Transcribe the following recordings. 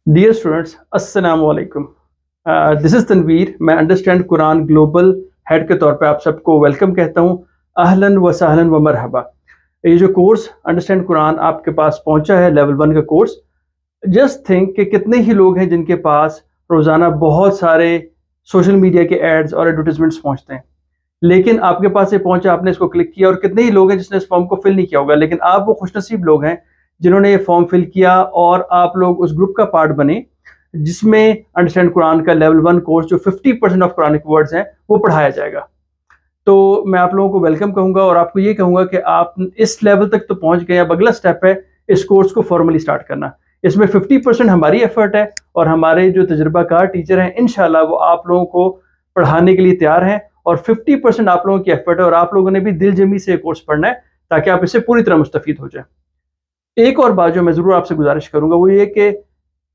Dear students, अस्सलाम वालेकुम। This is Tanveer. मैं अंडरस्टैंड कुरान ग्लोबल हेड के तौर पे आप सबको वेलकम कहता हूँ। अहलन व सहलन व मरहबा। ये जो कोर्स अंडरस्टैंड कुरान आपके पास पहुंचा है, लेवल 1 का कोर्स, जस्ट थिंक कि कितने ही लोग हैं जिनके पास रोज़ाना बहुत सारे सोशल मीडिया के एड्स और एडवर्टाइजमेंट्स पहुंचते हैं, लेकिन आपके पास ये पहुंचा, आपने इसको क्लिक किया, और कितने ही लोग हैं जिसने इस फॉर्म को फिल नहीं किया होगा। लेकिन आप वो खुशनसीब लोग हैं जिन्होंने ये फॉर्म फिल किया और आप लोग उस ग्रुप का पार्ट बने जिसमें अंडरस्टैंड कुरान का लेवल 1 कोर्स, जो 50% ऑफ कुरानिक वर्ड्स हैं, वो पढ़ाया जाएगा। तो मैं आप लोगों को वेलकम कहूँगा और आपको ये कहूँगा कि आप इस लेवल तक तो पहुँच गए। अब अगला स्टेप है इस कोर्स को फॉर्मली स्टार्ट करना। इसमें 50% हमारी एफर्ट है और हमारे जो तजुर्बाकार टीचर हैं, इंशाल्लाह वो आप लोगों को पढ़ाने के लिए तैयार हैं, और 50% आप लोगों की एफर्ट है और आप लोगों ने भी दिल जमी से कोर्स पढ़ना है ताकि आप इससे पूरी तरह मुस्तफीद हो जाए। एक और बात जो मैं ज़रूर आपसे गुजारिश करूँगा वो ये कि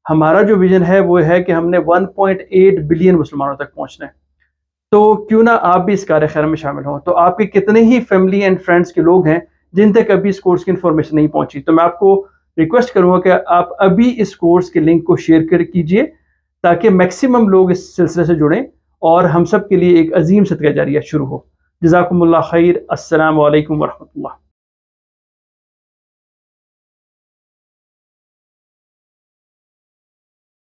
हमारा जो विजन है वो है कि हमने 1.8 बिलियन मुसलमानों तक पहुँचना है। तो क्यों ना आप भी इस कार्य खैर में शामिल हों। तो आपके कितने ही फैमिली एंड फ्रेंड्स के लोग हैं जिन तक अभी इस कोर्स की इन्फॉर्मेशन नहीं पहुंची, तो मैं आपको रिक्वेस्ट करूंगा कि आप अभी इस कोर्स के लिंक को शेयर कर कीजिए ताकि मैक्सिमम लोग इस सिलसिले से जुड़ें और हम सब के लिए एक अजीम सदका जारिया शुरू हो। जज़ाकुमुल्लाह खैर। अस्सलाम वालेकुम वरहमतुल्लाह।